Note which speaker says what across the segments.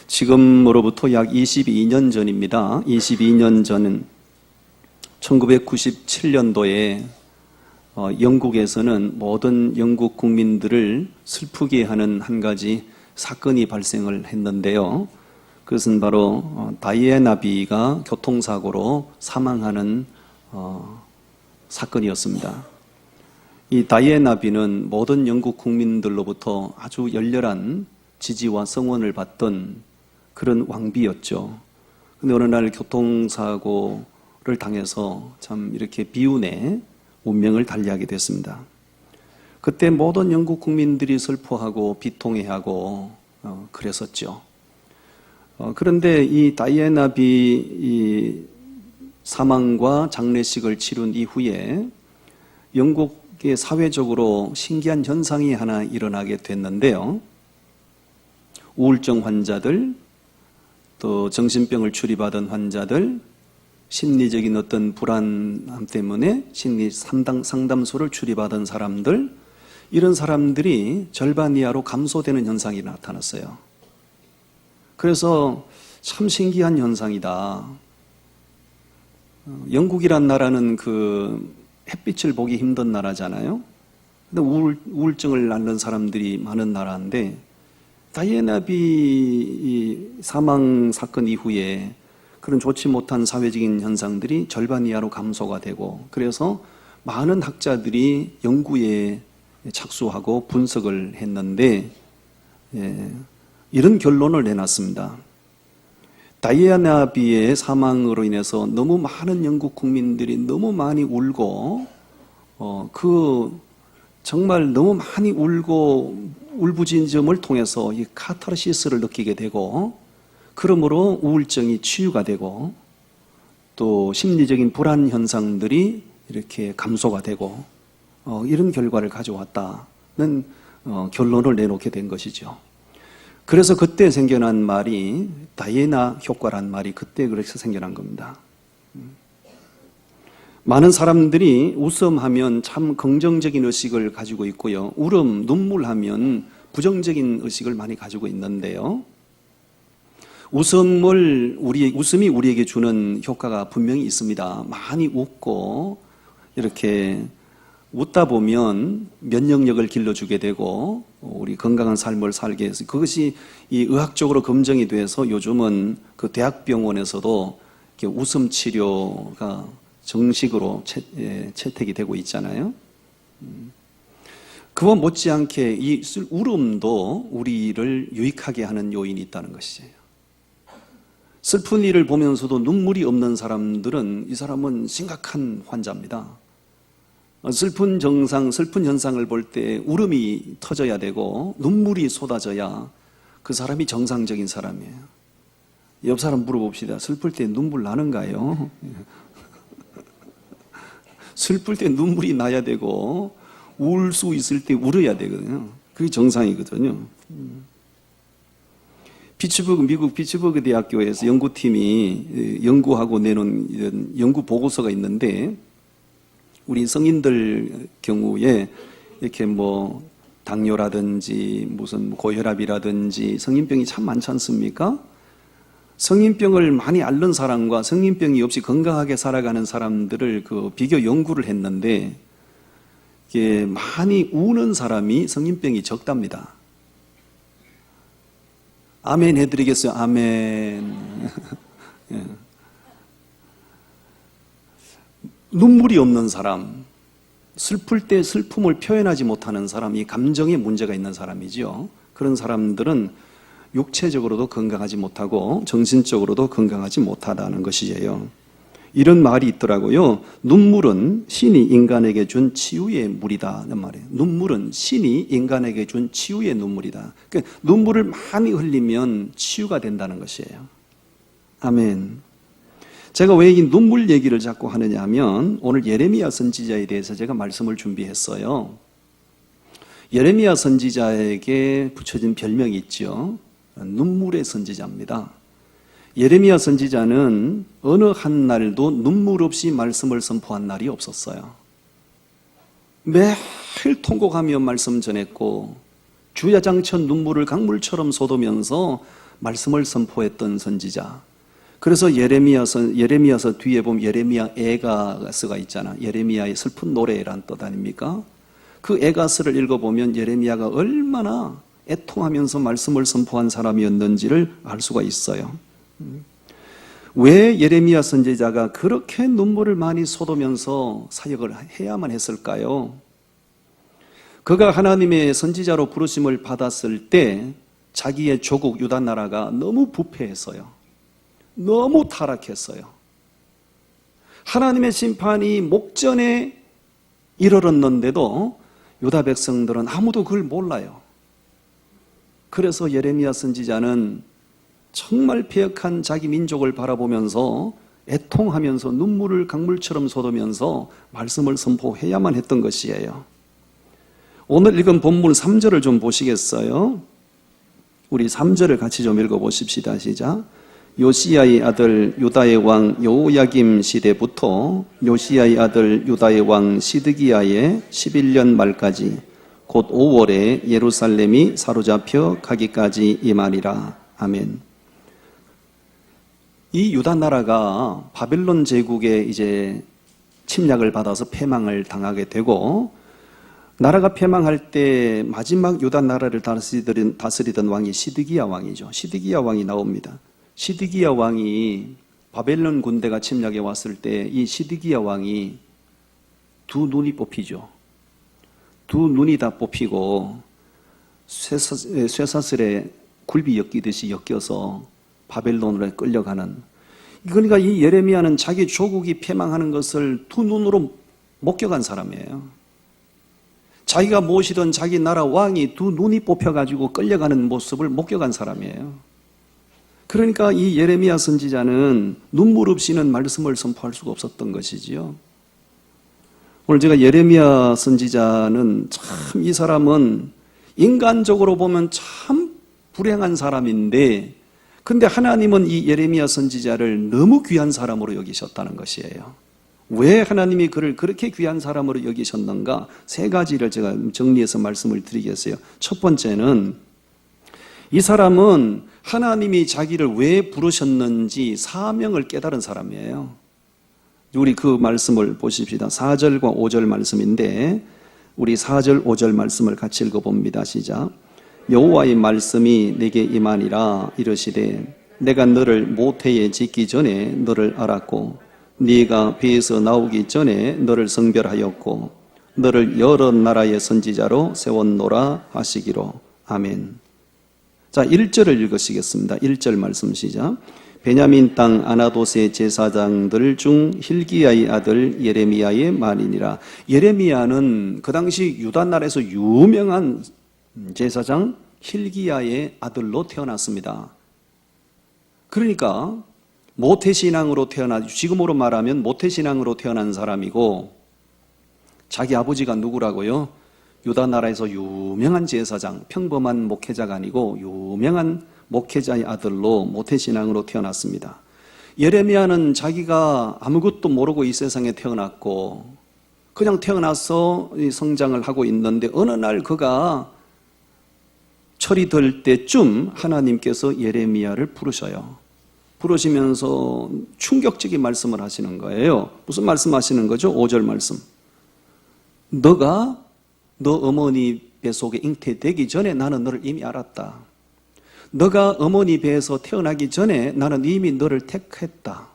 Speaker 1: 지금으로부터 약 22년 전입니다. 22년 전은 1997년도에 영국에서는 모든 영국 국민들을 슬프게 하는 한 가지 사건이 발생을 했는데요. 그것은 바로 다이애나 비가 교통사고로 사망하는 사건이었습니다. 이 다이애나 비는 모든 영국 국민들로부터 아주 열렬한 지지와 성원을 받던 그런 왕비였죠. 근데 어느 날 교통사고를 당해서 참 이렇게 비운의 운명을 달리하게 됐습니다. 그때 모든 영국 국민들이 슬퍼하고 비통해하고 그랬었죠. 그런데 이 다이애나 비 사망과 장례식을 치룬 이후에 영국의 사회적으로 신기한 현상이 하나 일어나게 됐는데요. 우울증 환자들, 또 정신병을 추리받은 환자들, 심리적인 어떤 불안함 때문에 심리 상담소를 추리받은 사람들, 이런 사람들이 절반 이하로 감소되는 현상이 나타났어요. 그래서 참 신기한 현상이다. 영국이란 나라는 그 햇빛을 보기 힘든 나라잖아요. 근데 우울증을 앓는 사람들이 많은 나라인데 다이애나 비 사망 사건 이후에 그런 좋지 못한 사회적인 현상들이 절반 이하로 감소가 되고, 그래서 많은 학자들이 연구에 착수하고 분석을 했는데 이런 결론을 내놨습니다. 다이애나 비의 사망으로 인해서 너무 많은 영국 국민들이 너무 많이 울고 정말 너무 많이 울고 울부짖음을 통해서 이 카타르시스를 느끼게 되고, 그러므로 우울증이 치유가 되고 또 심리적인 불안 현상들이 이렇게 감소가 되고 이런 결과를 가져왔다는 결론을 내놓게 된 것이죠. 그래서 그때 생겨난 말이 다이애나 효과란 말이 그때 그래서 생겨난 겁니다. 많은 사람들이 웃음하면 참 긍정적인 의식을 가지고 있고요. 울음, 눈물하면 부정적인 의식을 많이 가지고 있는데요. 웃음이 우리에게 주는 효과가 분명히 있습니다. 많이 웃고 이렇게 웃다 보면 면역력을 길러주게 되고 우리 건강한 삶을 살게 해서, 그것이 이 의학적으로 검증이 돼서 요즘은 그 대학병원에서도 웃음 치료가 정식으로 채택이 되고 있잖아요. 그와 못지않게 이 울음도 우리를 유익하게 하는 요인이 있다는 것이에요. 슬픈 일을 보면서도 눈물이 없는 사람들은 이 사람은 심각한 환자입니다. 슬픈 현상을 볼 때 울음이 터져야 되고 눈물이 쏟아져야 그 사람이 정상적인 사람이에요. 옆 사람 물어봅시다. 슬플 때 눈물 나는가요? 슬플 때 눈물이 나야 되고 울 수 있을 때 울어야 되거든요. 그게 정상이거든요. 미국 피츠버그 대학교에서 연구팀이 연구하고 내놓은 이런 연구 보고서가 있는데, 우리 성인들 경우에 이렇게 당뇨라든지 무슨 고혈압이라든지 성인병이 참 많지 않습니까? 성인병을 많이 앓는 사람과 성인병이 없이 건강하게 살아가는 사람들을 비교 연구를 했는데, 이게 많이 우는 사람이 성인병이 적답니다. 아멘 해드리겠어요? 아멘. 예. 눈물이 없는 사람, 슬플 때 슬픔을 표현하지 못하는 사람이 감정에 문제가 있는 사람이죠. 그런 사람들은 육체적으로도 건강하지 못하고 정신적으로도 건강하지 못하다는 것이에요. 이런 말이 있더라고요. 눈물은 신이 인간에게 준 치유의 물이다는 말이에요. 눈물은 신이 인간에게 준 치유의 눈물이다. 그러니까 눈물을 많이 흘리면 치유가 된다는 것이에요. 아멘. 제가 왜 이 눈물 얘기를 자꾸 하느냐 하면, 오늘 예레미야 선지자에 대해서 제가 말씀을 준비했어요. 예레미야 선지자에게 붙여진 별명이 있죠. 눈물의 선지자입니다. 예레미야 선지자는 어느 한 날도 눈물 없이 말씀을 선포한 날이 없었어요. 매일 통곡하며 말씀 전했고 주야장천 눈물을 강물처럼 쏟으면서 말씀을 선포했던 선지자. 그래서 예레미야서 뒤에 보면 예레미야 애가스가 있잖아. 예레미야의 슬픈 노래란 뜻 아닙니까? 그 애가스를 읽어보면 예레미야가 얼마나 애통하면서 말씀을 선포한 사람이었는지를 알 수가 있어요. 왜 예레미야 선지자가 그렇게 눈물을 많이 쏟으면서 사역을 해야만 했을까요? 그가 하나님의 선지자로 부르심을 받았을 때 자기의 조국 유다 나라가 너무 부패했어요. 너무 타락했어요. 하나님의 심판이 목전에 이르렀는데도 유다 백성들은 아무도 그걸 몰라요. 그래서 예레미야 선지자는 정말 패역한 자기 민족을 바라보면서 애통하면서 눈물을 강물처럼 쏟으면서 말씀을 선포해야만 했던 것이에요. 오늘 읽은 본문 3절을 좀 보시겠어요? 우리 3절을 같이 좀 읽어보십시다. 시작. 요시야의 아들 유다의 왕 여호야김 시대부터 요시야의 아들 유다의 왕 시드기야의 11년 말까지 곧 5월에 예루살렘이 사로잡혀 가기까지 임하리라. 아멘. 이 유다 나라가 바벨론 제국에 이제 침략을 받아서 패망을 당하게 되고, 나라가 패망할 때 마지막 유다 나라를 다스리던 왕이 시드기야 왕이죠. 시드기야 왕이 나옵니다. 시드기야 왕이 바벨론 군대가 침략해 왔을 때 이 시드기야 왕이 두 눈이 뽑히죠. 두 눈이 다 뽑히고 쇠사슬에 굴비 엮이듯이 엮여서 바벨론으로 끌려가는. 그러니까 이 예레미야는 자기 조국이 패망하는 것을 두 눈으로 목격한 사람이에요. 자기가 모시던 자기 나라 왕이 두 눈이 뽑혀가지고 끌려가는 모습을 목격한 사람이에요. 그러니까 이 예레미야 선지자는 눈물 없이는 말씀을 선포할 수가 없었던 것이지요. 오늘 제가 예레미야 선지자는 참 이 사람은 인간적으로 보면 참 불행한 사람인데, 근데 하나님은 이 예레미야 선지자를 너무 귀한 사람으로 여기셨다는 것이에요. 왜 하나님이 그를 그렇게 귀한 사람으로 여기셨는가? 세 가지를 제가 정리해서 말씀을 드리겠어요. 첫 번째는 이 사람은 하나님이 자기를 왜 부르셨는지 사명을 깨달은 사람이에요. 우리 그 말씀을 보십시다. 4절과 5절 말씀인데 우리 4절 5절 말씀을 같이 읽어봅니다. 시작. 여호와의 말씀이 내게 임하니라. 이르시되 내가 너를 모태에 짓기 전에 너를 알았고 네가 배에서 나오기 전에 너를 성별하였고 너를 여러 나라의 선지자로 세웠노라 하시기로. 아멘. 자, 1절을 읽으시겠습니다. 1절 말씀 시작. 베냐민 땅 아나돗의 제사장들 중 hil기야의 아들 예레미야의 말이니라. 예레미야는 그 당시 유다 나라에서 유명한 제사장 hil기야의 아들로 태어났습니다. 그러니까 모태신앙으로 지금으로 말하면 모태신앙으로 태어난 사람이고, 자기 아버지가 누구라고요? 유다 나라에서 유명한 제사장, 평범한 목회자가 아니고 유명한 목회자의 아들로 모태신앙으로 태어났습니다. 예레미야는 자기가 아무것도 모르고 이 세상에 태어났고 그냥 태어나서 성장을 하고 있는데, 어느 날 그가 철이 들 때쯤 하나님께서 예레미야를 부르셔요. 부르시면서 충격적인 말씀을 하시는 거예요. 무슨 말씀 하시는 거죠? 5절 말씀. 너가 너 어머니 배 속에 잉태되기 전에 나는 너를 이미 알았다. 너가 어머니 배에서 태어나기 전에 나는 이미 너를 택했다.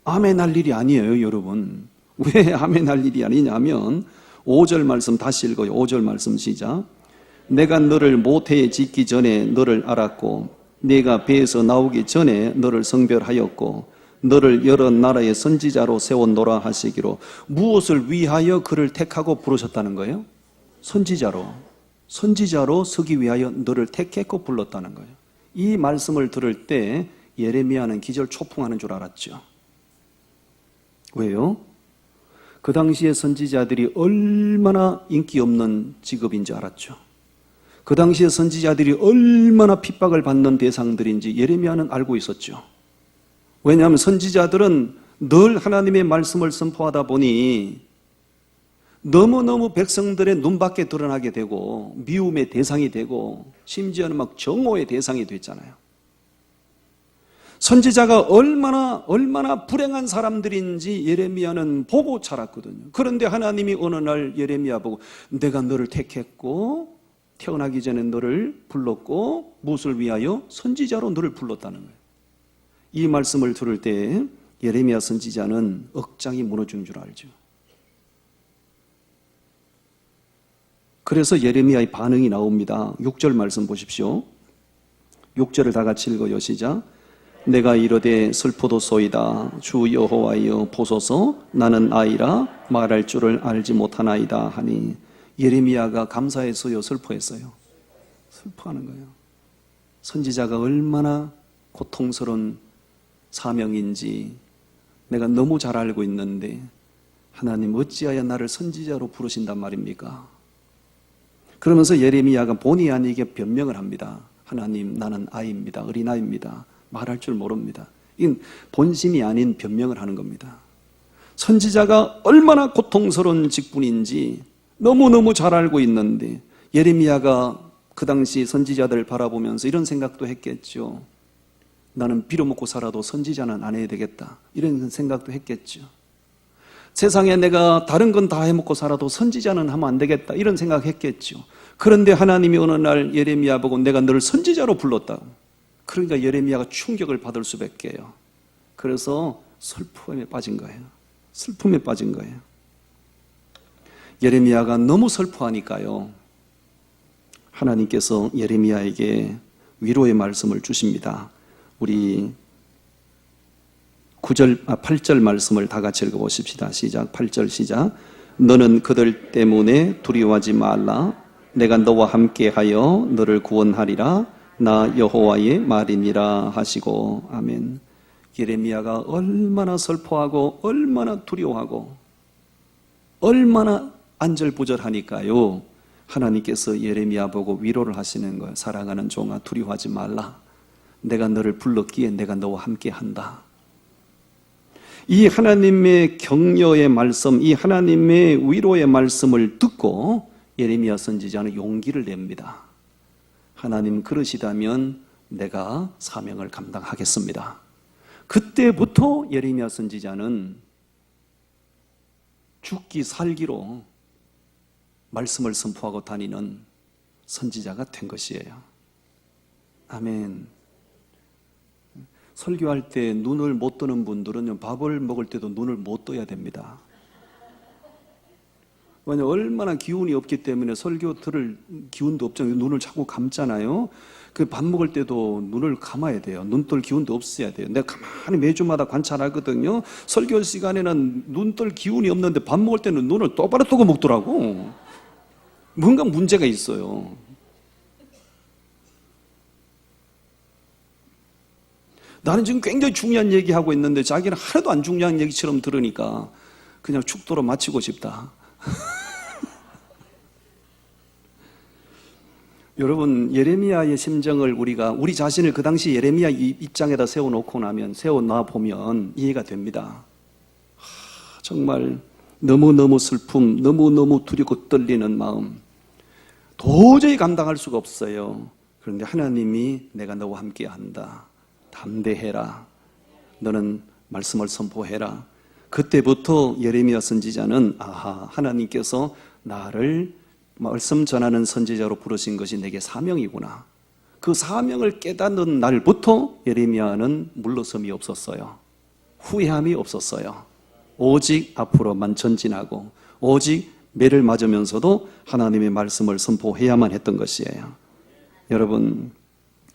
Speaker 1: 아멘 할 일이 아니에요, 여러분. 왜 아멘 할 일이 아니냐면 5절 말씀 다시 읽어요. 5절 말씀 시작. 내가 너를 모태에 짓기 전에 너를 알았고 네가 배에서 나오기 전에 너를 성별하였고 너를 여러 나라의 선지자로 세웠노라 하시기로. 무엇을 위하여 그를 택하고 부르셨다는 거예요? 선지자로 서기 위하여 너를 택했고 불렀다는 거예요. 이 말씀을 들을 때 예레미야는 기절초풍하는 줄 알았죠. 왜요? 그 당시에 선지자들이 얼마나 인기 없는 직업인지 알았죠. 그 당시에 선지자들이 얼마나 핍박을 받는 대상들인지 예레미야는 알고 있었죠. 왜냐하면 선지자들은 늘 하나님의 말씀을 선포하다 보니 너무너무 백성들의 눈밖에 드러나게 되고 미움의 대상이 되고 심지어는 막 정오의 대상이 됐잖아요. 선지자가 얼마나 불행한 사람들인지 예레미야는 보고 자랐거든요. 그런데 하나님이 어느 날 예레미야 보고 내가 너를 택했고 태어나기 전에 너를 불렀고 무엇을 위하여? 선지자로 너를 불렀다는 거예요. 이 말씀을 들을 때 예레미야 선지자는 억장이 무너진 줄 알죠. 그래서 예레미야의 반응이 나옵니다. 6절 말씀 보십시오. 6절을 다 같이 읽어요. 시작. 내가 이르되 슬프도소이다. 주 여호와여 보소서 나는 아이라 말할 줄을 알지 못하나이다 하니 예레미야가 감사했어요? 슬퍼했어요? 슬퍼하는 거예요. 선지자가 얼마나 고통스러운 사명인지 내가 너무 잘 알고 있는데 하나님 어찌하여 나를 선지자로 부르신단 말입니까? 그러면서 예레미야가 본의 아니게 변명을 합니다. 하나님 나는 아이입니다. 어린아이입니다. 말할 줄 모릅니다. 이건 본심이 아닌 변명을 하는 겁니다. 선지자가 얼마나 고통스러운 직분인지 너무너무 잘 알고 있는데 예레미야가 그 당시 선지자들을 바라보면서 이런 생각도 했겠죠. 나는 빌어먹고 살아도 선지자는 안 해야 되겠다. 이런 생각도 했겠죠. 세상에 내가 다른 건 다 해먹고 살아도 선지자는 하면 안 되겠다. 이런 생각했겠죠. 그런데 하나님이 어느 날 예레미야 보고 내가 너를 선지자로 불렀다. 그러니까 예레미야가 충격을 받을 수밖에요. 그래서 슬픔에 빠진 거예요. 슬픔에 빠진 거예요. 예레미야가 너무 슬퍼하니까요. 하나님께서 예레미야에게 위로의 말씀을 주십니다. 우리 8절 말씀을 다 같이 읽어보십시다. 시작. 8절 시작. 너는 그들 때문에 두려워하지 말라. 내가 너와 함께하여 너를 구원하리라. 나 여호와의 말이니라 하시고. 아멘. 예레미야가 얼마나 슬퍼하고 얼마나 두려워하고 얼마나 안절부절하니까요. 하나님께서 예레미야 보고 위로를 하시는 거예요. 사랑하는 종아 두려워하지 말라. 내가 너를 불렀기에 내가 너와 함께한다. 이 하나님의 격려의 말씀, 이 하나님의 위로의 말씀을 듣고 예레미야 선지자는 용기를 냅니다. 하나님 그러시다면 내가 사명을 감당하겠습니다. 그때부터 예레미야 선지자는 죽기 살기로 말씀을 선포하고 다니는 선지자가 된 것이에요. 아멘. 설교할 때 눈을 못 뜨는 분들은 밥을 먹을 때도 눈을 못 떠야 됩니다. 왜냐하면 얼마나 기운이 없기 때문에 설교 들을 기운도 없잖아요. 눈을 자꾸 감잖아요. 그 밥 먹을 때도 눈을 감아야 돼요. 눈 뜰 기운도 없어야 돼요. 내가 가만히 매주마다 관찰하거든요. 설교 시간에는 눈 뜰 기운이 없는데 밥 먹을 때는 눈을 똑바로 뜨고 먹더라고. 뭔가 문제가 있어요. 나는 지금 굉장히 중요한 얘기하고 있는데 자기는 하나도 안 중요한 얘기처럼 들으니까 그냥 축도로 마치고 싶다. 여러분, 예레미야의 심정을 우리 자신을 그 당시 예레미야 입장에다 세워놓고 나면, 세워놔 보면 이해가 됩니다. 정말 너무너무 슬픔, 너무너무 두렵고 떨리는 마음, 도저히 감당할 수가 없어요. 그런데 하나님이 내가 너와 함께 한다. 담대해라. 너는 말씀을 선포해라. 그때부터 예레미야 선지자는 하나님께서 나를 말씀 전하는 선지자로 부르신 것이 내게 사명이구나. 그 사명을 깨닫는 날부터 예레미야는 물러섬이 없었어요. 후회함이 없었어요. 오직 앞으로만 전진하고 오직 매를 맞으면서도 하나님의 말씀을 선포해야만 했던 것이에요. 여러분,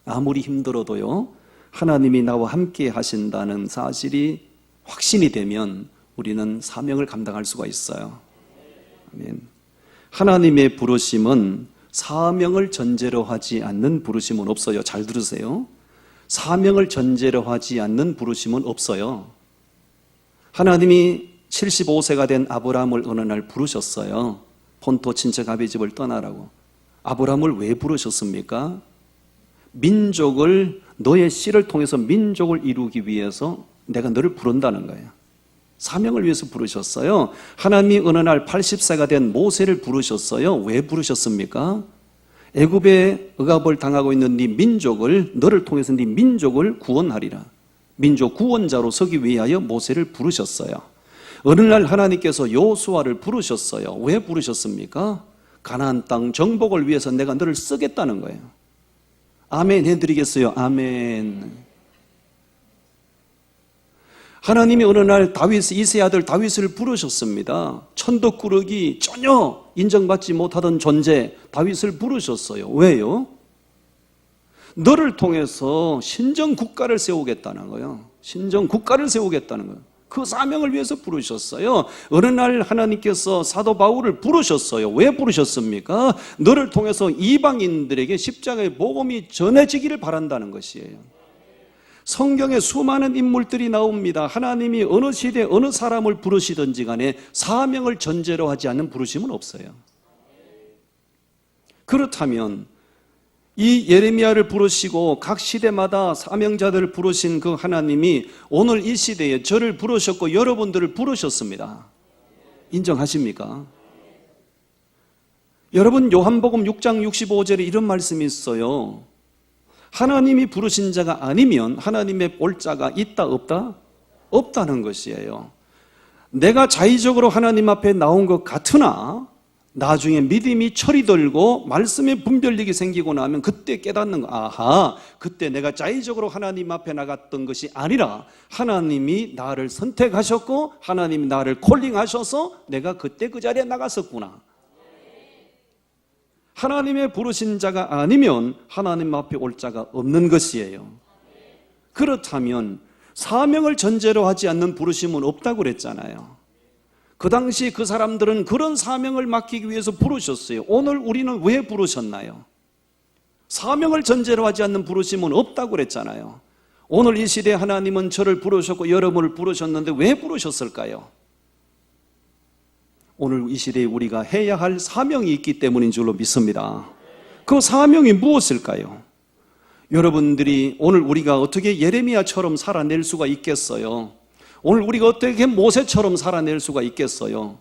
Speaker 1: 아무리 힘들어도요, 하나님이 나와 함께 하신다는 사실이 확신이 되면 우리는 사명을 감당할 수가 있어요. 아멘. 하나님의 부르심은 사명을 전제로 하지 않는 부르심은 없어요. 잘 들으세요. 사명을 전제로 하지 않는 부르심은 없어요. 하나님이 75세가 된 아브라함을 어느 날 부르셨어요. 본토 친척 아비 집을 떠나라고. 아브라함을 왜 부르셨습니까? 민족을, 너의 씨를 통해서 민족을 이루기 위해서 내가 너를 부른다는 거예요. 사명을 위해서 부르셨어요. 하나님이 어느 날 80세가 된 모세를 부르셨어요. 왜 부르셨습니까? 애굽에 억압을 당하고 있는 네 민족을, 너를 통해서 네 민족을 구원하리라. 민족 구원자로 서기 위하여 모세를 부르셨어요. 어느 날 하나님께서 여호수아를 부르셨어요. 왜 부르셨습니까? 가나안 땅 정복을 위해서 내가 너를 쓰겠다는 거예요. 아멘 해드리겠어요? 아멘. 하나님이 어느 날 이새의 아들 다윗을 부르셨습니다. 천덕꾸러기 전혀 인정받지 못하던 존재 다윗을 부르셨어요. 왜요? 너를 통해서 신정국가를 세우겠다는 거예요. 신정국가를 세우겠다는 거예요. 그 사명을 위해서 부르셨어요. 어느 날 하나님께서 사도 바울을 부르셨어요. 왜 부르셨습니까? 너를 통해서 이방인들에게 십자가의 복음이 전해지기를 바란다는 것이에요. 성경에 수많은 인물들이 나옵니다. 하나님이 어느 시대 어느 사람을 부르시든지 간에 사명을 전제로 하지 않는 부르심은 없어요. 그렇다면 이 예레미야를 부르시고 각 시대마다 사명자들을 부르신 그 하나님이 오늘 이 시대에 저를 부르셨고 여러분들을 부르셨습니다. 인정하십니까? 여러분, 요한복음 6장 65절에 이런 말씀이 있어요. 하나님이 부르신 자가 아니면 하나님의 볼 자가 있다 없다? 없다는 것이에요. 내가 자의적으로 하나님 앞에 나온 것 같으나 나중에 믿음이 철이 들고 말씀의 분별력이 생기고 나면 그때 깨닫는 거. 아하, 그때 내가 자의적으로 하나님 앞에 나갔던 것이 아니라 하나님이 나를 선택하셨고 하나님이 나를 콜링하셔서 내가 그때 그 자리에 나갔었구나. 하나님의 부르신 자가 아니면 하나님 앞에 올 자가 없는 것이에요. 그렇다면 사명을 전제로 하지 않는 부르심은 없다고 그랬잖아요. 그 당시 그 사람들은 그런 사명을 맡기기 위해서 부르셨어요. 오늘 우리는 왜 부르셨나요? 사명을 전제로 하지 않는 부르심은 없다고 그랬잖아요. 오늘 이 시대에 하나님은 저를 부르셨고 여러분을 부르셨는데 왜 부르셨을까요? 오늘 이 시대에 우리가 해야 할 사명이 있기 때문인 줄로 믿습니다. 그 사명이 무엇일까요? 여러분들이 오늘 우리가 어떻게 예레미야처럼 살아낼 수가 있겠어요? 오늘 우리가 어떻게 모세처럼 살아낼 수가 있겠어요?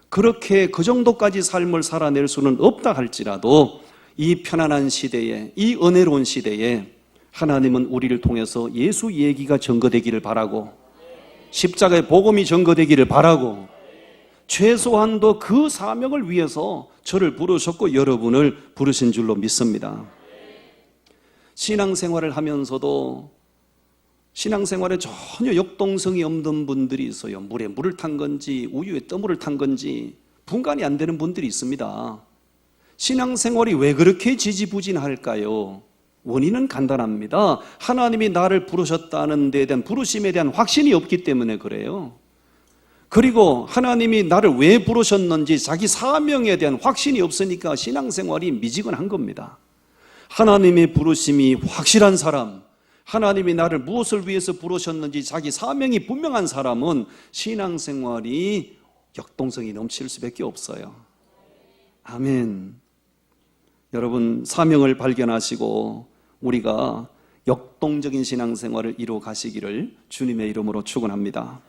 Speaker 1: 그렇게 그 정도까지 삶을 살아낼 수는 없다 할지라도 이 편안한 시대에, 이 은혜로운 시대에 하나님은 우리를 통해서 예수 얘기가 전거되기를 바라고 십자가의 복음이 전거되기를 바라고 최소한도 그 사명을 위해서 저를 부르셨고 여러분을 부르신 줄로 믿습니다. 신앙생활을 하면서도 신앙생활에 전혀 역동성이 없는 분들이 있어요. 물에 물을 탄 건지 우유에 떠물을 탄 건지 분간이 안 되는 분들이 있습니다. 신앙생활이 왜 그렇게 지지부진할까요? 원인은 간단합니다. 하나님이 나를 부르셨다는 데에 대한 부르심에 대한 확신이 없기 때문에 그래요. 그리고 하나님이 나를 왜 부르셨는지 자기 사명에 대한 확신이 없으니까 신앙생활이 미지근한 겁니다. 하나님의 부르심이 확실한 사람, 하나님이 나를 무엇을 위해서 부르셨는지 자기 사명이 분명한 사람은 신앙생활이 역동성이 넘칠 수밖에 없어요. 아멘. 여러분, 사명을 발견하시고 우리가 역동적인 신앙생활을 이루어 가시기를 주님의 이름으로 축원합니다.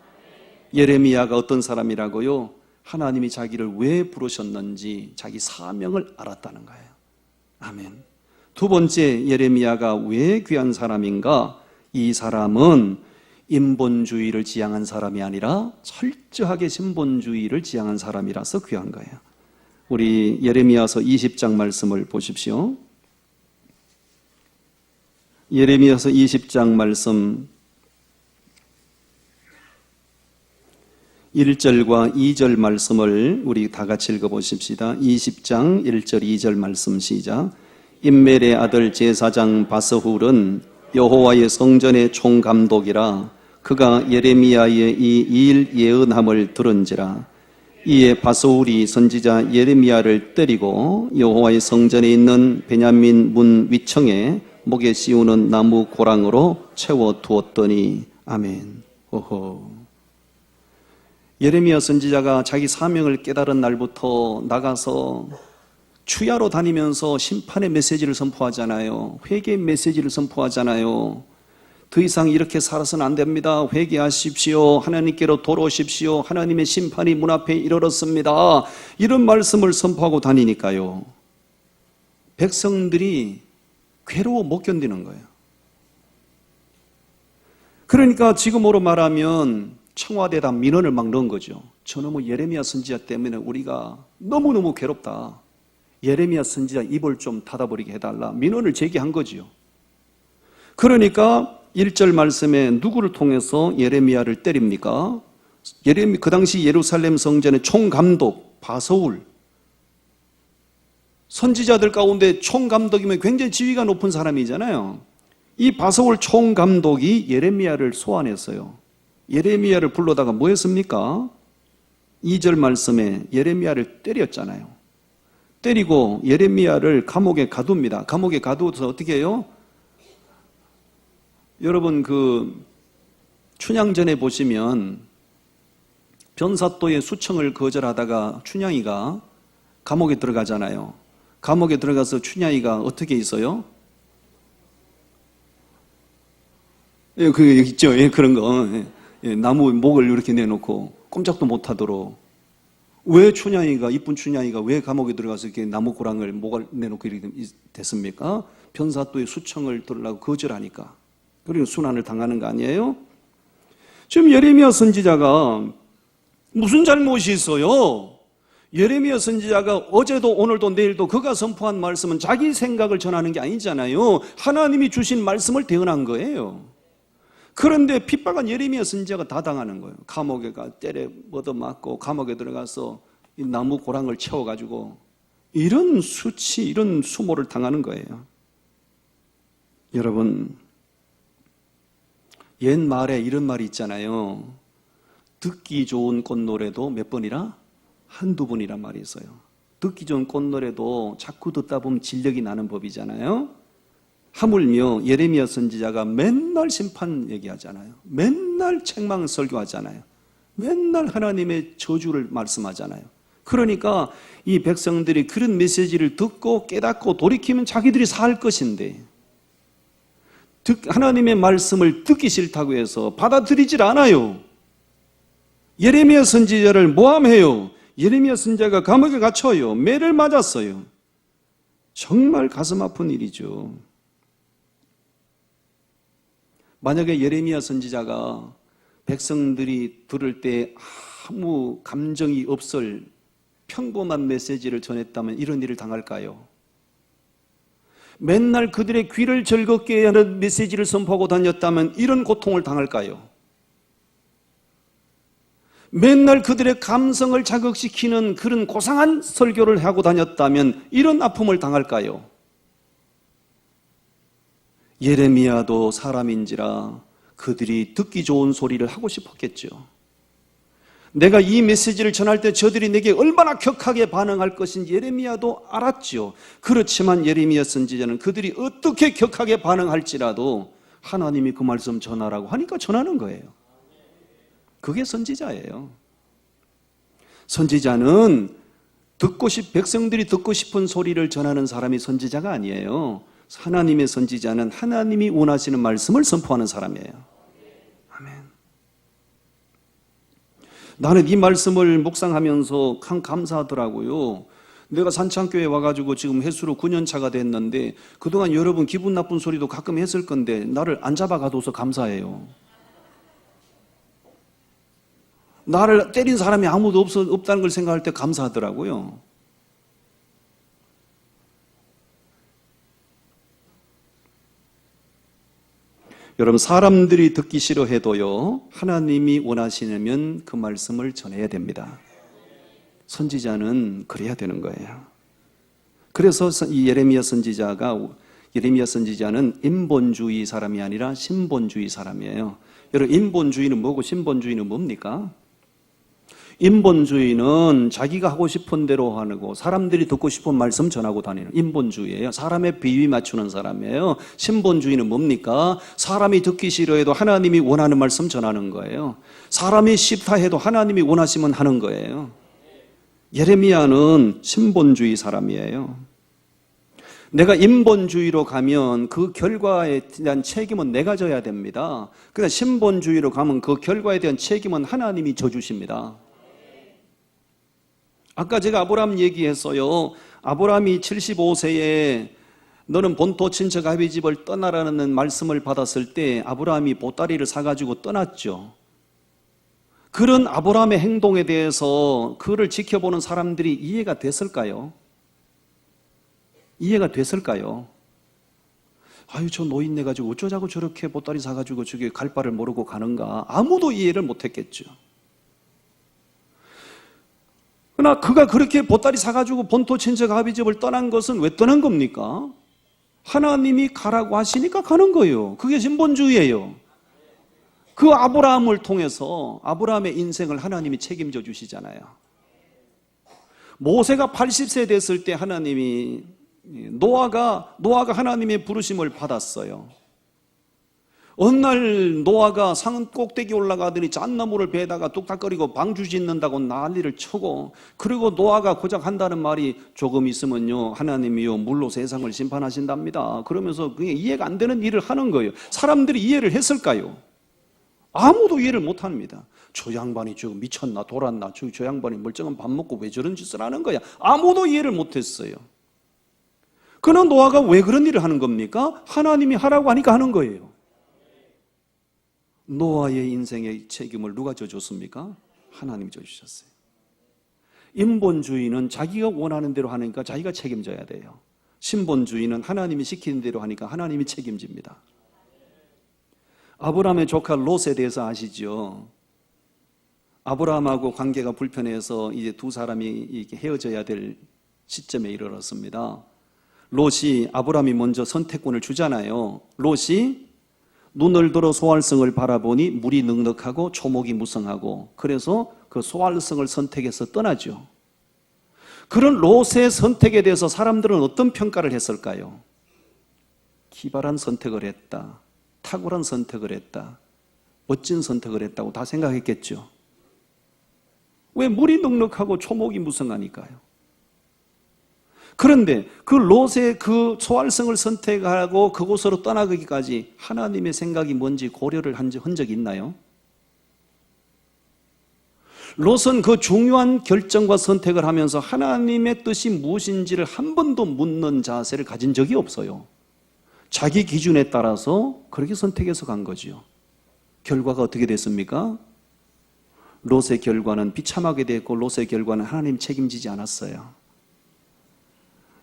Speaker 1: 예레미야가 어떤 사람이라고요? 하나님이 자기를 왜 부르셨는지 자기 사명을 알았다는 거예요. 아멘. 두 번째, 예레미야가 왜 귀한 사람인가? 이 사람은 인본주의를 지향한 사람이 아니라 철저하게 신본주의를 지향한 사람이라서 귀한 거예요. 우리 예레미야서 20장 말씀을 보십시오. 예레미야서 20장 말씀 1절과 2절 말씀을 우리 다 같이 읽어보십시다. 20장 1절 2절 말씀 시작. 임멜의 아들 제사장 바스훌은 여호와의 성전의 총감독이라. 그가 예레미야의 이 일 예언함을 들은지라. 이에 바스훌이 선지자 예레미야를 때리고 여호와의 성전에 있는 베냐민 문 위청에 목에 씌우는 나무 고랑으로 채워 두었더니. 아멘. 오호. 예레미야 선지자가 자기 사명을 깨달은 날부터 나가서 추야로 다니면서 심판의 메시지를 선포하잖아요. 회개의 메시지를 선포하잖아요. 더 이상 이렇게 살아서는 안 됩니다. 회개하십시오. 하나님께로 돌아오십시오. 하나님의 심판이 문 앞에 이르렀습니다. 이런 말씀을 선포하고 다니니까요, 백성들이 괴로워 못 견디는 거예요. 그러니까 지금으로 말하면 청와대에다 민원을 막 넣은 거죠. 저놈의 예레미야 선지자 때문에 우리가 너무너무 괴롭다. 예레미야 선지자 입을 좀 닫아버리게 해달라. 민원을 제기한 거지요. 그러니까 1절 말씀에 누구를 통해서 예레미야를 때립니까? 그 당시 예루살렘 성전의 총감독 바서울, 선지자들 가운데 총감독이면 굉장히 지위가 높은 사람이잖아요. 이 바서울 총감독이 예레미야를 소환했어요. 예레미야를 불러다가 뭐 했습니까? 2절 말씀에 예레미야를 때렸잖아요. 때리고 예레미야를 감옥에 가둡니다. 감옥에 가두어서 어떻게 해요? 여러분 춘향전에 보시면 변사또의 수청을 거절하다가 춘향이가 감옥에 들어가잖아요. 감옥에 들어가서 춘향이가 어떻게 있어요? 예, 그 있죠. 예, 그런 거. 예, 나무 목을 이렇게 내놓고 꼼짝도 못하도록. 왜 춘향이가, 이쁜 춘향이가 왜 감옥에 들어가서 이렇게 나무 고랑을 목을 내놓고 이렇게 됐습니까? 변사또의 수청을 들으려고 거절하니까. 그리고 순환을 당하는 거 아니에요? 지금 예레미야 선지자가 무슨 잘못이 있어요? 예레미야 선지자가 어제도 오늘도 내일도 그가 선포한 말씀은 자기 생각을 전하는 게 아니잖아요. 하나님이 주신 말씀을 대언한 거예요. 그런데 핍박한 예레미야 선지자가 다 당하는 거예요. 감옥에 때려 얻어맞고 감옥에 들어가서 이 나무 고랑을 채워가지고 이런 수치, 이런 수모를 당하는 거예요. 여러분, 옛말에 이런 말이 있잖아요. 듣기 좋은 꽃노래도 몇 번이라? 한두 번이란 말이 있어요. 듣기 좋은 꽃노래도 자꾸 듣다 보면 진력이 나는 법이잖아요. 하물며 예레미야 선지자가 맨날 심판 얘기하잖아요. 맨날 책망 설교하잖아요. 맨날 하나님의 저주를 말씀하잖아요. 그러니까 이 백성들이 그런 메시지를 듣고 깨닫고 돌이키면 자기들이 살 것인데, 하나님의 말씀을 듣기 싫다고 해서 받아들이질 않아요. 예레미야 선지자를 모함해요. 예레미야 선지자가 감옥에 갇혀요. 매를 맞았어요. 정말 가슴 아픈 일이죠. 만약에 예레미야 선지자가 백성들이 들을 때 아무 감정이 없을 평범한 메시지를 전했다면 이런 일을 당할까요? 맨날 그들의 귀를 즐겁게 하는 메시지를 선포하고 다녔다면 이런 고통을 당할까요? 맨날 그들의 감성을 자극시키는 그런 고상한 설교를 하고 다녔다면 이런 아픔을 당할까요? 예레미야도 사람인지라 그들이 듣기 좋은 소리를 하고 싶었겠죠. 내가 이 메시지를 전할 때 저들이 내게 얼마나 격하게 반응할 것인지 예레미야도 알았죠. 그렇지만 예레미야 선지자는 그들이 어떻게 격하게 반응할지라도 하나님이 그 말씀 전하라고 하니까 전하는 거예요. 그게 선지자예요. 선지자는 백성들이 듣고 싶은 소리를 전하는 사람이 선지자가 아니에요. 하나님의 선지자는 하나님이 원하시는 말씀을 선포하는 사람이에요. 아멘. 나는 이 말씀을 묵상하면서 참 감사하더라고요. 내가 산창교회 와가지고 지금 횟수로 9년 차가 됐는데 그동안 여러분 기분 나쁜 소리도 가끔 했을 건데 나를 안 잡아가둬서 감사해요. 나를 때린 사람이 아무도 없다는 걸 생각할 때 감사하더라고요. 여러분, 사람들이 듣기 싫어해도요, 하나님이 원하시면 그 말씀을 전해야 됩니다. 선지자는 그래야 되는 거예요. 그래서 이 예레미야 선지자는 인본주의 사람이 아니라 신본주의 사람이에요. 여러분, 인본주의는 뭐고 신본주의는 뭡니까? 인본주의는 자기가 하고 싶은 대로 하고 사람들이 듣고 싶은 말씀 전하고 다니는 인본주의예요. 사람의 비위 맞추는 사람이에요. 신본주의는 뭡니까? 사람이 듣기 싫어해도 하나님이 원하는 말씀 전하는 거예요. 사람이 싫다 해도 하나님이 원하시면 하는 거예요. 예레미야는 신본주의 사람이에요. 내가 인본주의로 가면 그 결과에 대한 책임은 내가 져야 됩니다. 그러나 신본주의로 가면 그 결과에 대한 책임은 하나님이 져주십니다. 아까 제가 아브라함 얘기했어요. 아브라함이 75세에 너는 본토 친척 아비 집을 떠나라는 말씀을 받았을 때 아브라함이 보따리를 사가지고 떠났죠. 그런 아브라함의 행동에 대해서 그를 지켜보는 사람들이 이해가 됐을까요? 이해가 됐을까요? 아유, 저 노인네 가지고 어쩌자고 저렇게 보따리 사가지고 저기 갈 바를 모르고 가는가? 아무도 이해를 못했겠죠. 그러나 그가 그렇게 보따리 사가지고 본토 친척 아비 집을 떠난 것은 왜 떠난 겁니까? 하나님이 가라고 하시니까 가는 거예요. 그게 신본주의예요. 그 아브라함을 통해서 아브라함의 인생을 하나님이 책임져 주시잖아요. 모세가 80세 됐을 때 하나님이 노아가 하나님의 부르심을 받았어요. 어느 날 노아가 산 꼭대기 올라가더니 잣나무를 베다가 뚝딱거리고 방주 짓는다고 난리를 치고, 그리고 노아가 고작 한다는 말이 조금 있으면요 하나님이요 물로 세상을 심판하신답니다. 그러면서 그게 이해가 안 되는 일을 하는 거예요. 사람들이 이해를 했을까요? 아무도 이해를 못합니다. 저 양반이 지금 미쳤나 돌았나, 저 양반이 멀쩡한 밥 먹고 왜 저런 짓을 하는 거야. 아무도 이해를 못했어요. 그러나 노아가 왜 그런 일을 하는 겁니까? 하나님이 하라고 하니까 하는 거예요. 노아의 인생의 책임을 누가 져줬습니까? 하나님이 져주셨어요. 인본주의는 자기가 원하는 대로 하니까 자기가 책임져야 돼요. 신본주의는 하나님이 시키는 대로 하니까 하나님이 책임집니다. 아브라함의 조카 롯에 대해서 아시죠? 아브라함하고 관계가 불편해서 이제 두 사람이 이렇게 헤어져야 될 시점에 이르렀습니다. 롯이, 아브라함이 먼저 선택권을 주잖아요. 롯이 눈을 들어 소활성을 바라보니 물이 넉넉하고 초목이 무성하고, 그래서 그 소활성을 선택해서 떠나죠. 그런 롯의 선택에 대해서 사람들은 어떤 평가를 했을까요? 기발한 선택을 했다, 탁월한 선택을 했다, 멋진 선택을 했다고 다 생각했겠죠. 왜? 물이 넉넉하고 초목이 무성하니까요. 그런데 그 롯의 그 소활성을 선택하고 그곳으로 떠나기까지 하나님의 생각이 뭔지 고려를 한 적이 있나요? 롯은 그 중요한 결정과 선택을 하면서 하나님의 뜻이 무엇인지를 한 번도 묻는 자세를 가진 적이 없어요. 자기 기준에 따라서 그렇게 선택해서 간 거죠. 결과가 어떻게 됐습니까? 롯의 결과는 비참하게 됐고, 롯의 결과는 하나님 책임지지 않았어요.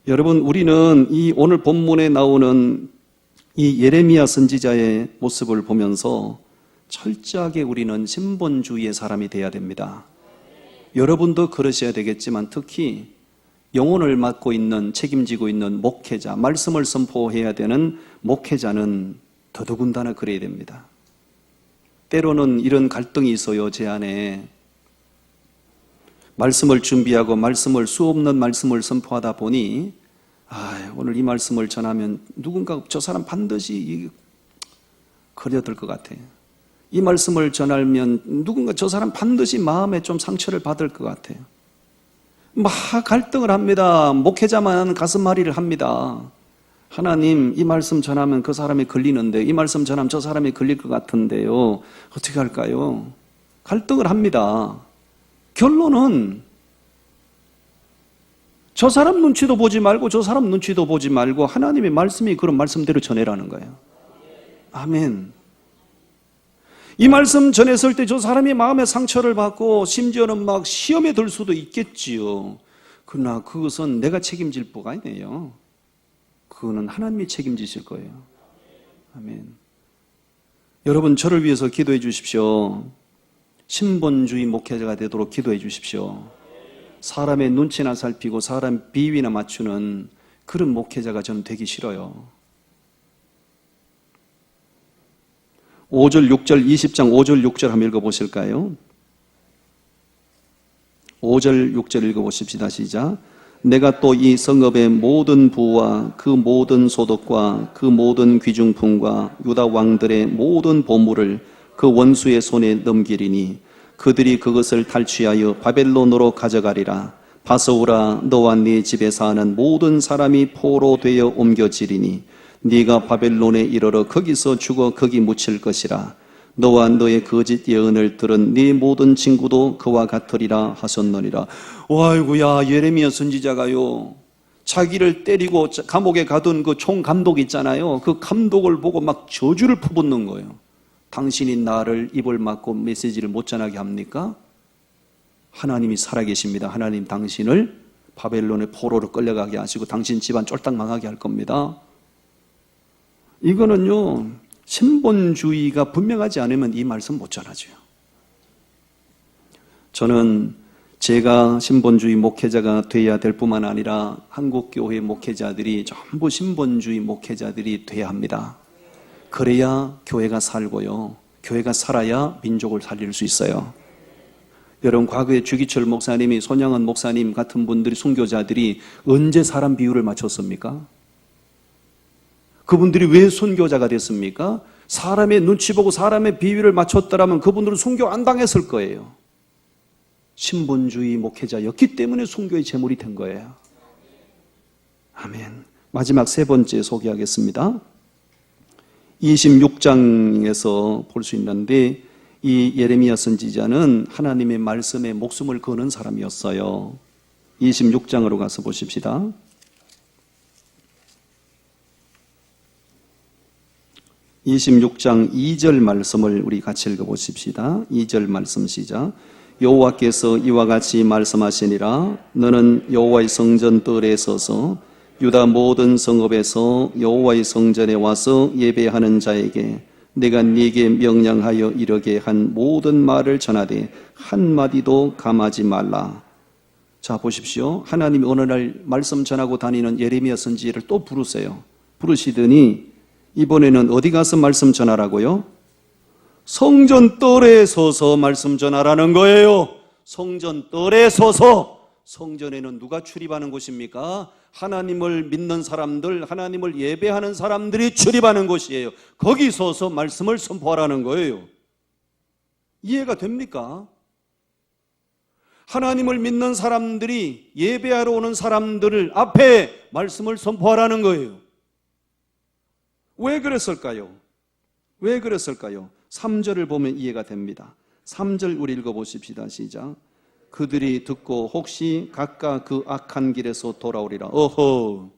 Speaker 1: 여러분, 우리는 이 오늘 본문에 나오는 이 예레미야 선지자의 모습을 보면서 철저하게 우리는 신본주의의 사람이 되어야 됩니다. 여러분도 그러셔야 되겠지만 특히 영혼을 맡고 있는, 책임지고 있는 목회자, 말씀을 선포해야 되는 목회자는 더더군다나 그래야 됩니다. 때로는 이런 갈등이 있어요. 제 안에 말씀을 준비하고 수없는 말씀을 선포하다 보니 오늘 이 말씀을 전하면 누군가 저 사람 반드시 걸려들 것 같아요. 이 말씀을 전하면 누군가 저 사람 반드시 마음에 좀 상처를 받을 것 같아요. 막 갈등을 합니다. 목회자만 가슴앓이를 합니다. 하나님, 이 말씀 전하면 그 사람이 걸리는데, 이 말씀 전하면 저 사람이 걸릴 것 같은데요, 어떻게 할까요? 갈등을 합니다. 결론은 저 사람 눈치도 보지 말고 저 사람 눈치도 보지 말고 하나님의 말씀이 그런 말씀대로 전해라는 거예요. 아멘. 이 말씀 전했을 때 저 사람이 마음에 상처를 받고 심지어는 막 시험에 들 수도 있겠지요. 그러나 그것은 내가 책임질 바가 아니에요. 그거는 하나님이 책임지실 거예요. 아멘. 여러분, 저를 위해서 기도해 주십시오. 신본주의 목회자가 되도록 기도해 주십시오. 사람의 눈치나 살피고 사람 비위나 맞추는 그런 목회자가 저는 되기 싫어요. 5절, 6절, 20장 5절, 6절 한번 읽어보실까요? 5절, 6절 읽어보십시다. 시작. 내가 또 이 성읍의 모든 부와 그 모든 소득과 그 모든 귀중품과 유다 왕들의 모든 보물을 그 원수의 손에 넘기리니 그들이 그것을 탈취하여 바벨론으로 가져가리라. 바소우라, 너와 네 집에 사는 모든 사람이 포로 되어 옮겨지리니 네가 바벨론에 이르러 거기서 죽어 거기 묻힐 것이라. 너와 너의 거짓 예언을 들은 네 모든 친구도 그와 같으리라 하셨느니라. 아이고야, 예레미야 선지자가요, 자기를 때리고 감옥에 가둔 그 총감독 있잖아요. 그 감독을 보고 막 저주를 퍼붓는 거예요. 당신이 나를 입을 막고 메시지를 못 전하게 합니까? 하나님이 살아계십니다. 하나님 당신을 바벨론의 포로로 끌려가게 하시고 당신 집안 쫄딱 망하게 할 겁니다. 이거는요, 신본주의가 분명하지 않으면 이 말씀 못 전하죠. 저는 제가 신본주의 목회자가 돼야 될 뿐만 아니라 한국교회 목회자들이 전부 신본주의 목회자들이 돼야 합니다. 그래야 교회가 살고요, 교회가 살아야 민족을 살릴 수 있어요. 여러분, 과거에 주기철 목사님이, 손양원 목사님 같은 분들이, 순교자들이 언제 사람 비율을 맞췄습니까? 그분들이 왜 선교자가 됐습니까? 사람의 눈치 보고 사람의 비율을 맞췄더라면 그분들은 순교 안 당했을 거예요. 신본주의 목회자였기 때문에 순교의 제물이 된 거예요. 아멘. 마지막 세 번째 소개하겠습니다. 26장에서 볼 수 있는데, 이 예레미야 선지자는 하나님의 말씀에 목숨을 거는 사람이었어요. 26장으로 가서 보십시다. 26장 2절 말씀을 우리 같이 읽어보십시다. 2절 말씀 시작. 여호와께서 이와 같이 말씀하시니라. 너는 여호와의 성전 뜰에 서서 유다 모든 성읍에서 여호와의 성전에 와서 예배하는 자에게 내가 네게 명령하여 이르게 한 모든 말을 전하되 한마디도 감하지 말라. 자, 보십시오. 하나님이 어느 날 말씀 전하고 다니는 예레미야 선지자를 또 부르세요. 부르시더니 이번에는 어디 가서 말씀 전하라고요? 성전 뜰에 서서 말씀 전하라는 거예요. 성전 뜰에 서서. 성전에는 누가 출입하는 곳입니까? 하나님을 믿는 사람들, 하나님을 예배하는 사람들이 출입하는 곳이에요. 거기 서서 말씀을 선포하라는 거예요. 이해가 됩니까? 하나님을 믿는 사람들이 예배하러 오는 사람들을 앞에 말씀을 선포하라는 거예요. 왜 그랬을까요? 왜 그랬을까요? 3절을 보면 이해가 됩니다. 3절 우리 읽어보십시다. 시작. 그들이 듣고 혹시 각각 그 악한 길에서 돌아오리라. 어허,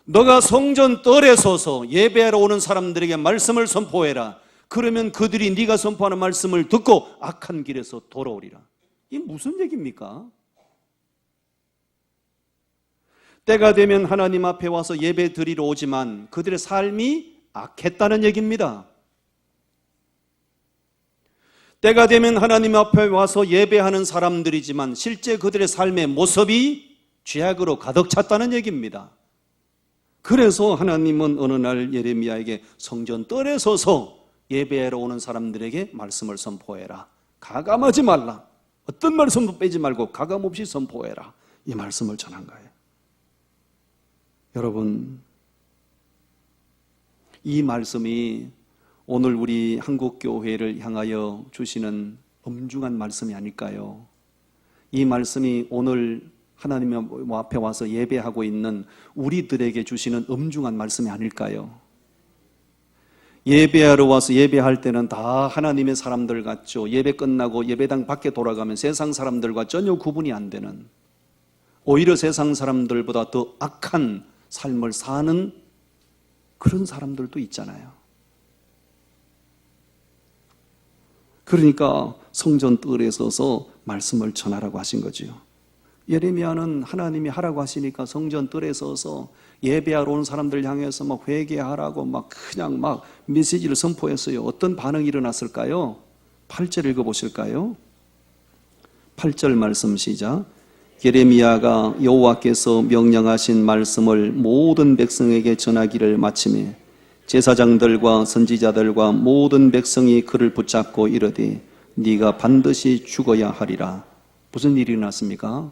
Speaker 1: 너가 성전 뜰에 서서 예배하러 오는 사람들에게 말씀을 선포해라. 그러면 그들이 네가 선포하는 말씀을 듣고 악한 길에서 돌아오리라. 이게 무슨 얘기입니까? 때가 되면 하나님 앞에 와서 예배 드리러 오지만 그들의 삶이 악했다는 얘기입니다. 때가 되면 하나님 앞에 와서 예배하는 사람들이지만 실제 그들의 삶의 모습이 죄악으로 가득 찼다는 얘기입니다. 그래서 하나님은 어느 날 예레미야에게 성전 뜰에 서서 예배하러 오는 사람들에게 말씀을 선포해라. 가감하지 말라. 어떤 말씀도 빼지 말고 가감없이 선포해라. 이 말씀을 전한 거예요. 여러분, 이 말씀이 오늘 우리 한국교회를 향하여 주시는 엄중한 말씀이 아닐까요? 이 말씀이 오늘 하나님 앞에 와서 예배하고 있는 우리들에게 주시는 엄중한 말씀이 아닐까요? 예배하러 와서 예배할 때는 다 하나님의 사람들 같죠. 예배 끝나고 예배당 밖에 돌아가면 세상 사람들과 전혀 구분이 안 되는, 오히려 세상 사람들보다 더 악한 삶을 사는 그런 사람들도 있잖아요. 그러니까 성전 뜰에 서서 말씀을 전하라고 하신 거죠. 예레미야는 하나님이 하라고 하시니까 성전 뜰에 서서 예배하러 온 사람들 향해서 막 회개하라고 막 그냥 막 메시지를 선포했어요. 어떤 반응이 일어났을까요? 8절 읽어보실까요? 8절 말씀 시작. 예레미야가 여호와께서 명령하신 말씀을 모든 백성에게 전하기를 마치매 제사장들과 선지자들과 모든 백성이 그를 붙잡고 이르되 네가 반드시 죽어야 하리라. 무슨 일이 일어났습니까?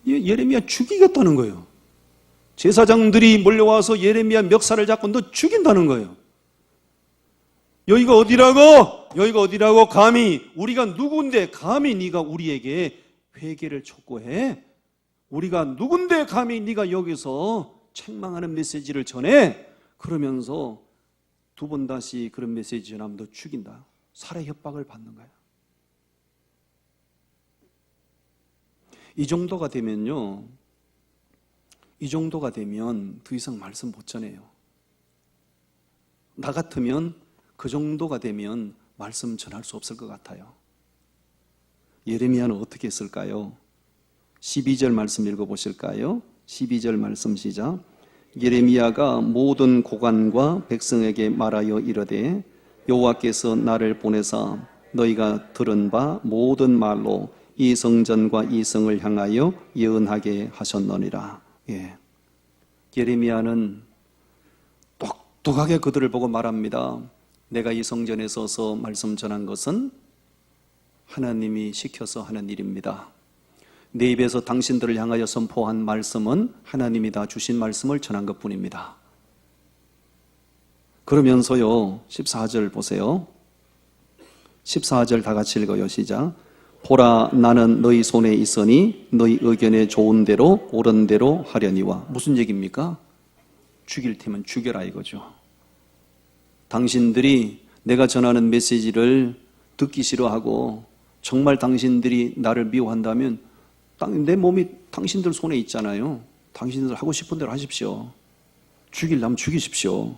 Speaker 1: 예레미야 죽이겠다는 거예요. 제사장들이 몰려와서 예레미야 멱살을 잡고 너 죽인다는 거예요. 여기가 어디라고? 여기가 어디라고? 감히 우리가 누군데 감히 네가 우리에게 회개를 촉구해? 우리가 누군데 감히 네가 여기서 책망하는 메시지를 전해? 그러면서 두 번 다시 그런 메시지 전하면 너 죽인다. 살해 협박을 받는 거야. 이 정도가 되면요, 이 정도가 되면 더 이상 말씀 못 전해요. 나 같으면 그 정도가 되면 말씀 전할 수 없을 것 같아요. 예레미야는 어떻게 했을까요? 12절 말씀 읽어보실까요? 12절 말씀 시작. 예레미야가 모든 고관과 백성에게 말하여 이르되 여호와께서 나를 보내사 너희가 들은 바 모든 말로 이 성전과 이 성을 향하여 예언하게 하셨느니라. 예. 예레미야는 똑똑하게 그들을 보고 말합니다. 내가 이 성전에 서서 말씀 전한 것은 하나님이 시켜서 하는 일입니다. 내 입에서 당신들을 향하여 선포한 말씀은 하나님이 다 주신 말씀을 전한 것뿐입니다. 그러면서요, 14절 보세요. 14절 다 같이 읽어요. 시작. 보라, 나는 너희 손에 있으니 너희 의견에 좋은 대로 옳은 대로 하려니와. 무슨 얘기입니까? 죽일 테면 죽여라 이거죠. 당신들이 내가 전하는 메시지를 듣기 싫어하고 정말 당신들이 나를 미워한다면 내 몸이 당신들 손에 있잖아요. 당신들 하고 싶은 대로 하십시오. 죽이려면 죽이십시오.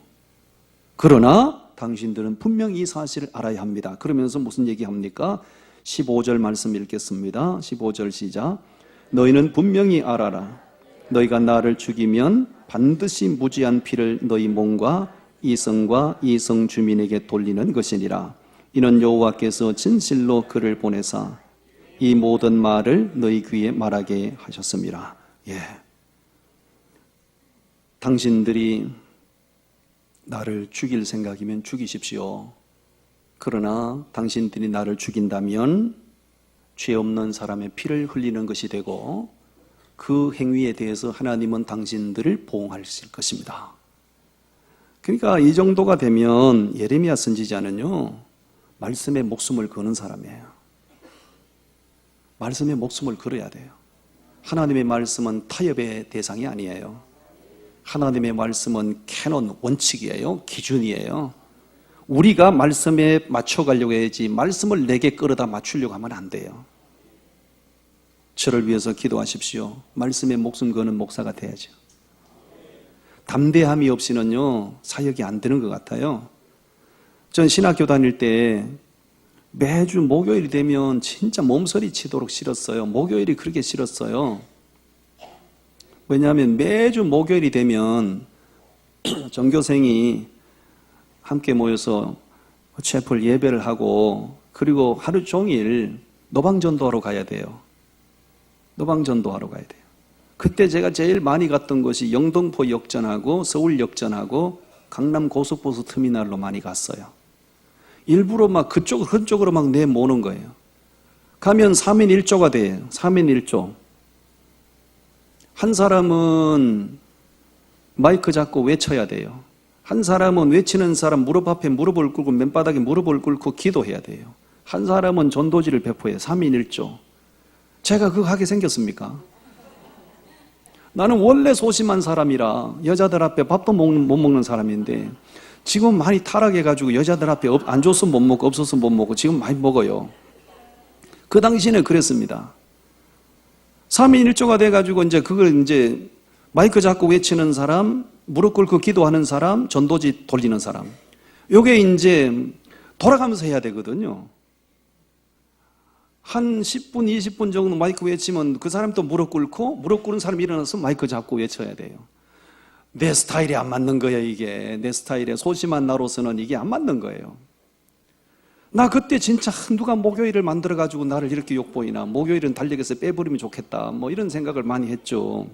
Speaker 1: 그러나 당신들은 분명히 이 사실을 알아야 합니다. 그러면서 무슨 얘기합니까? 15절 말씀 읽겠습니다. 15절 시작. 너희는 분명히 알아라. 너희가 나를 죽이면 반드시 무지한 피를 너희 몸과 이 성과 이 성 주민에게 돌리는 것이니라. 이는 여호와께서 진실로 그를 보내사 이 모든 말을 너희 귀에 말하게 하셨습니다. 예. 당신들이 나를 죽일 생각이면 죽이십시오. 그러나 당신들이 나를 죽인다면 죄 없는 사람의 피를 흘리는 것이 되고 그 행위에 대해서 하나님은 당신들을 보응하실 것입니다. 그러니까 이 정도가 되면 예레미야 선지자는요, 말씀에 목숨을 거는 사람이에요. 말씀에 목숨을 걸어야 돼요. 하나님의 말씀은 타협의 대상이 아니에요. 하나님의 말씀은 캐논, 원칙이에요. 기준이에요. 우리가 말씀에 맞춰가려고 해야지 말씀을 내게 끌어다 맞추려고 하면 안 돼요. 저를 위해서 기도하십시오. 말씀에 목숨 거는 목사가 돼야죠. 담대함이 없이는요, 사역이 안 되는 것 같아요. 전 신학교 다닐 때 매주 목요일이 되면 진짜 몸서리 치도록 싫었어요. 목요일이 그렇게 싫었어요. 왜냐하면 매주 목요일이 되면 전교생이 함께 모여서 채플 예배를 하고 그리고 하루 종일 노방전도하러 가야 돼요. 노방전도하러 가야 돼요. 그때 제가 제일 많이 갔던 곳이 영등포 역전하고 서울 역전하고 강남 고속버스 터미널로 많이 갔어요. 일부러 막 그쪽으로 막 내모는 거예요. 가면 3인 1조가 돼요. 3인 1조. 한 사람은 마이크 잡고 외쳐야 돼요. 한 사람은 외치는 사람 무릎 앞에 무릎을 꿇고 맨바닥에 무릎을 꿇고 기도해야 돼요. 한 사람은 전도지를 배포해요. 3인 1조. 제가 그거 하게 생겼습니까? 나는 원래 소심한 사람이라 여자들 앞에 밥도 못 먹는 사람인데 지금 많이 타락해가지고 여자들 앞에 안 줬으면 못 먹고 없었으면 못 먹고 지금 많이 먹어요. 그 당시에는 그랬습니다. 3인 1조가 돼가지고 이제 그걸 이제 마이크 잡고 외치는 사람, 무릎 꿇고 기도하는 사람, 전도지 돌리는 사람. 요게 이제 돌아가면서 해야 되거든요. 한 10분, 20분 정도 마이크 외치면 그 사람 또 무릎 꿇고 무릎 꿇은 사람이 일어나서 마이크 잡고 외쳐야 돼요. 내 스타일이 안 맞는 거예요, 이게. 내 스타일에 소심한 나로서는 이게 안 맞는 거예요. 나 그때 진짜 누가 목요일을 만들어가지고 나를 이렇게 욕보이나, 목요일은 달력에서 빼버리면 좋겠다, 뭐 이런 생각을 많이 했죠.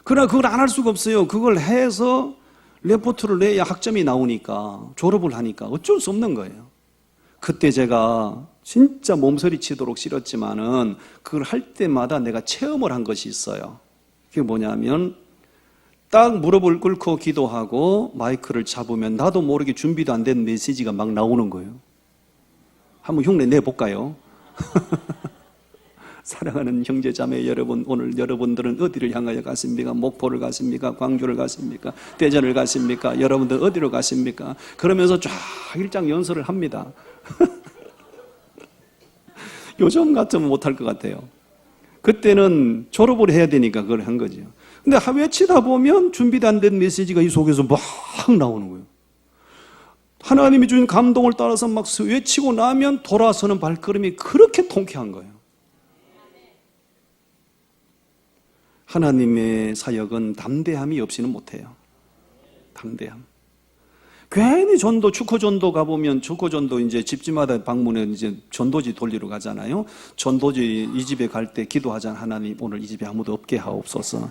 Speaker 1: 그러나 그걸 안 할 수가 없어요. 그걸 해서 레포트를 내야 학점이 나오니까, 졸업을 하니까 어쩔 수 없는 거예요. 그때 제가 진짜 몸서리 치도록 싫었지만은 그걸 할 때마다 내가 체험을 한 것이 있어요. 그게 뭐냐면 딱 무릎을 꿇고 기도하고 마이크를 잡으면 나도 모르게 준비도 안 된 메시지가 막 나오는 거예요. 한번 흉내 내볼까요? 사랑하는 형제 자매 여러분, 오늘 여러분들은 어디를 향하여 가십니까? 목포를 가십니까? 광주를 가십니까? 대전을 가십니까? 여러분들 어디로 가십니까? 그러면서 쫙 일장 연설을 합니다. 요즘 같으면 못할 것 같아요. 그때는 졸업을 해야 되니까 그걸 한 거죠. 근데 외치다 보면 준비도 안 된 메시지가 이 속에서 막 나오는 거예요. 하나님이 주신 감동을 따라서 막 외치고 나면 돌아서는 발걸음이 그렇게 통쾌한 거예요. 하나님의 사역은 담대함이 없이는 못해요. 담대함. 괜히 전도, 축구전도 가보면 축구전도 이제 집집마다 방문해 이제 전도지 돌리러 가잖아요. 전도지 이 집에 갈 때 기도하잖아. 하나님, 오늘 이 집에 아무도 없게 하옵소서.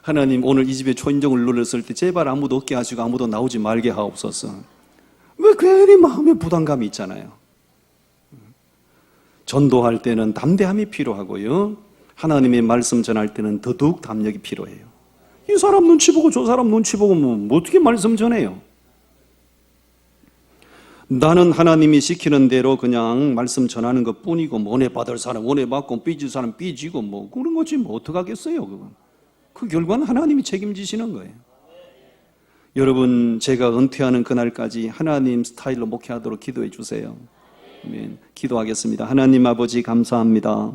Speaker 1: 하나님, 오늘 이 집에 초인종을 눌렀을 때 제발 아무도 없게 하시고 아무도 나오지 말게 하옵소서. 왜 괜히 마음에 부담감이 있잖아요. 전도할 때는 담대함이 필요하고요. 하나님의 말씀 전할 때는 더더욱 담력이 필요해요. 이 사람 눈치 보고 저 사람 눈치 보고 뭐 어떻게 말씀 전해요? 나는 하나님이 시키는 대로 그냥 말씀 전하는 것 뿐이고, 뭐 은혜 받을 사람 은혜 받고 삐질 사람 삐지고 뭐 그런 거지 뭐 어떡하겠어요 그건. 그 결과는 하나님이 책임지시는 거예요. 여러분, 제가 은퇴하는 그날까지 하나님 스타일로 목회하도록 기도해 주세요. 아멘. 기도하겠습니다. 하나님 아버지 감사합니다.